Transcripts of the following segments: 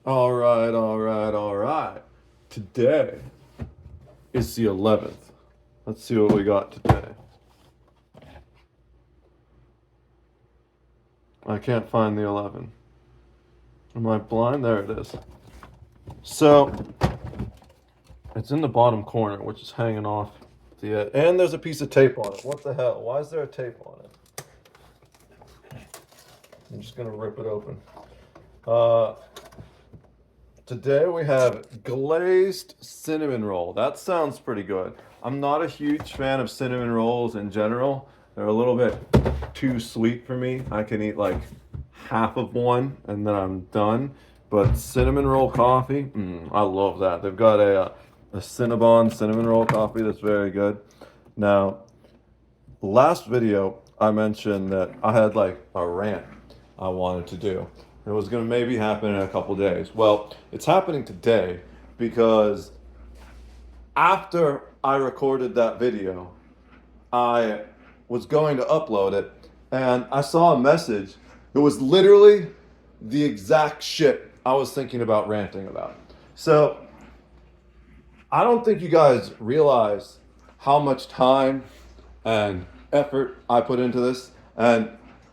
All right, all right, all right. Today is the 11th. Let's see what we got today. I can't find the 11. Am I blind? There it is. So, it's in the bottom corner, which is hanging off the edge. And there's a piece of tape on it. What the hell? Why is there a tape on it? I'm just going to rip it open. Uh, Today we have glazed cinnamon roll. That sounds pretty good. I'm not a huge fan of cinnamon rolls in general. They're a little bit too sweet for me. I can eat like half of one and then I'm done. But cinnamon roll coffee, I love that. They've got a Cinnabon cinnamon roll coffee that's very good. Now, last video I mentioned that I had like a rant I wanted to do. It was going to maybe happen in a couple days. Well, it's happening today because after I recorded that video, I was going to upload it and I saw a message. It was literally the exact shit I was thinking about ranting about. So I don't think you guys realize how much time and effort I put into this. And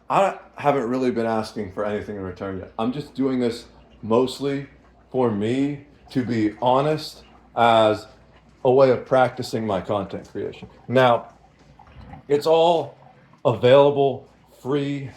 I haven't really been asking for anything in return yet. I'm just doing this mostly for me to be honest as a way of practicing my content creation. Now, it's all available free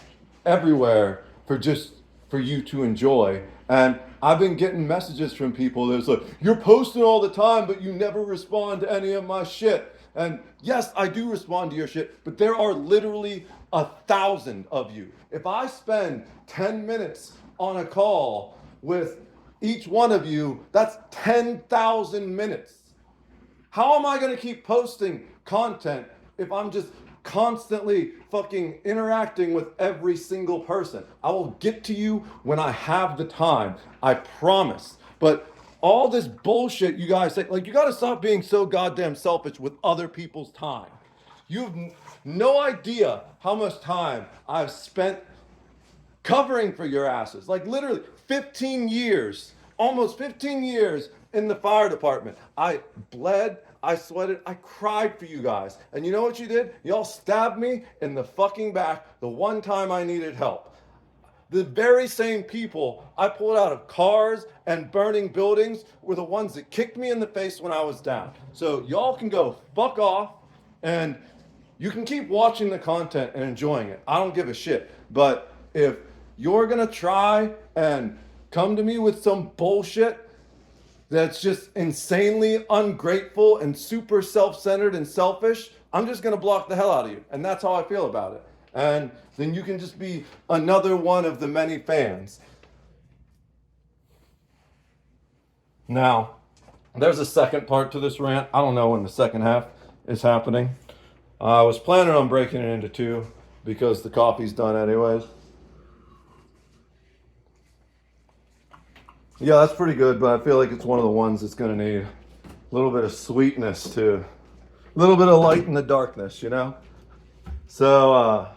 everywhere for you to enjoy. And I've been getting messages from people that's like, you're posting all the time, but you never respond to any of my shit. And yes, I do respond to your shit, but there are literally 1,000 of you. If I spend 10 minutes on a call with each one of you, that's 10,000 minutes. How am I going to keep posting content if I'm just constantly fucking interacting with every single person? I will get to you when I have the time. I promise. But all this bullshit you guys say, like, you got to stop being so goddamn selfish with other people's time. You have no idea how much time I've spent covering for your asses. Like literally 15 years, almost 15 years in the fire department. I bled, I sweated, I cried for you guys. And you know what you did? Y'all stabbed me in the fucking back the one time I needed help. The very same people I pulled out of cars and burning buildings were the ones that kicked me in the face when I was down. So y'all can go fuck off and you can keep watching the content and enjoying it. I don't give a shit. But if you're gonna try and come to me with some bullshit that's just insanely ungrateful and super self-centered and selfish, I'm just gonna block the hell out of you. And that's how I feel about it. And then you can just be another one of the many fans. Now, there's a second part to this rant. I don't know when the second half is happening. I was planning on breaking it into two because the coffee's done anyways. Yeah, that's pretty good, but I feel like it's one of the ones that's going to need a little bit of sweetness to, a little bit of light in the darkness, you know? So,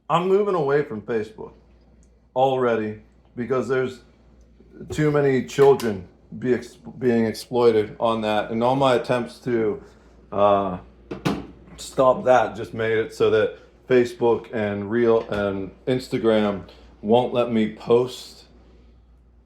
I'm moving away from Facebook already because there's too many children being exploited on that. And all my attempts to stop that just made it so that Facebook and Reel and Instagram won't let me post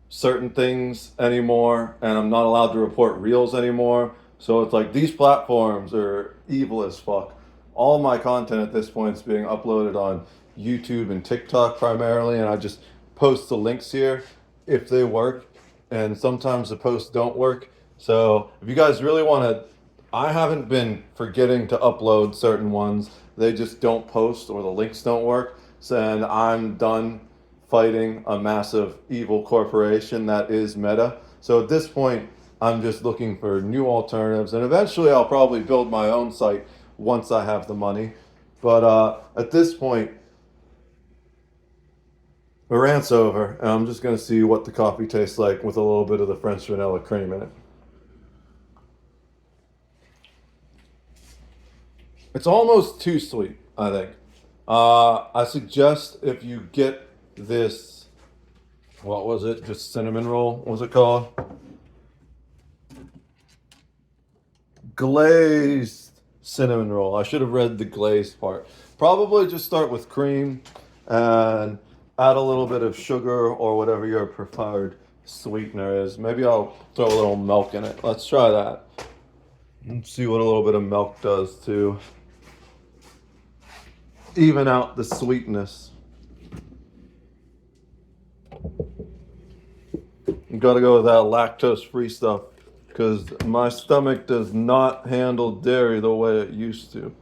certain things anymore, and I'm not allowed to report reels anymore. So it's like these platforms are evil as fuck. All my content at this point is being uploaded on YouTube and TikTok primarily, and I just post the links here if they work, and sometimes the posts don't work. So if you guys really want to, I haven't been forgetting to upload certain ones. They just don't post or the links don't work. So, and I'm done fighting a massive evil corporation that is Meta. So at this point, I'm just looking for new alternatives, and eventually I'll probably build my own site once I have the money. But at this point, the rant's over, and I'm just gonna see what the coffee tastes like with a little bit of the French vanilla cream in it. It's almost too sweet, I think. I suggest if you get this what was it? Just cinnamon roll, what was it called? Glazed cinnamon roll. I should have read the glazed part. Probably just start with cream and add a little bit of sugar or whatever your preferred sweetener is. Maybe I'll throw a little milk in it. Let's try that and see what a little bit of milk does to even out the sweetness. You gotta go with that lactose-free stuff because my stomach does not handle dairy the way it used to.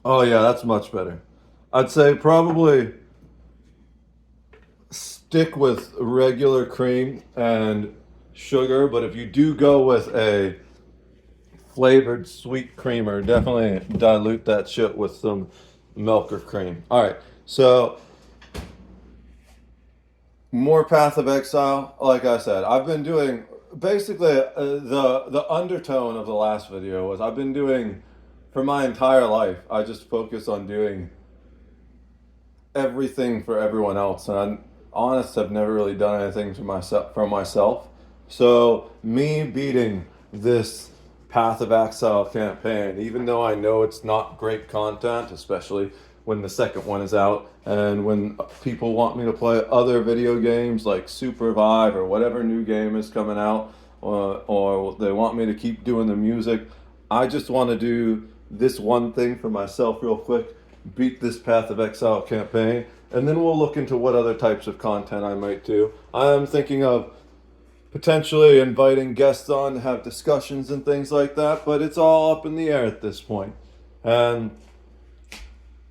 Oh yeah, that's much better. I'd say probably stick with regular cream and sugar, but if you do go with a flavored sweet creamer, definitely dilute that shit with some milk or cream. All right, so more Path of Exile. Like I said, I've been doing basically the undertone of the last video was I've been doing for my entire life. I just focus on doing everything for everyone else, and I'm honest, I've never really done anything to myself for myself. So me beating this Path of Exile campaign, even though I know it's not great content, especially when the second one is out, and when people want me to play other video games like Super Vive or whatever new game is coming out, or they want me to keep doing the music, I just want to do this one thing for myself real quick, beat this Path of Exile campaign, and then we'll look into what other types of content I might do. I'm thinking of potentially inviting guests on to have discussions and things like that, but it's all up in the air at this point. And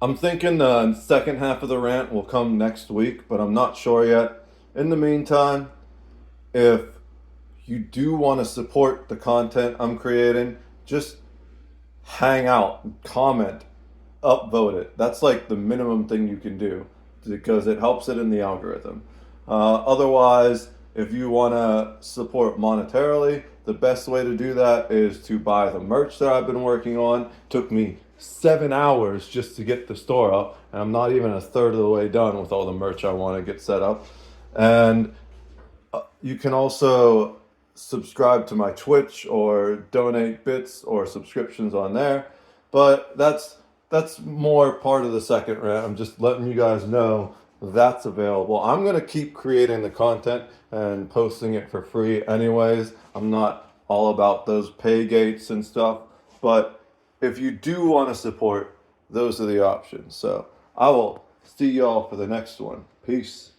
I'm thinking the second half of the rant will come next week, but I'm not sure yet. In the meantime, if you do want to support the content I'm creating, just hang out, comment, upvote it. That's like the minimum thing you can do because it helps it in the algorithm. Otherwise, if you want to support monetarily, the best way to do that is to buy the merch that I've been working on. Took me 7 hours just to get the store up, and I'm not even a third of the way done with all the merch I want to get set up. And you can also subscribe to my Twitch or donate bits or subscriptions on there. But that's more part of the second rant. I'm just letting you guys know that's available. I'm going to keep creating the content and posting it for free anyways. I'm not all about those pay gates and stuff, but if you do want to support, those are the options. So I will see y'all for the next one. Peace.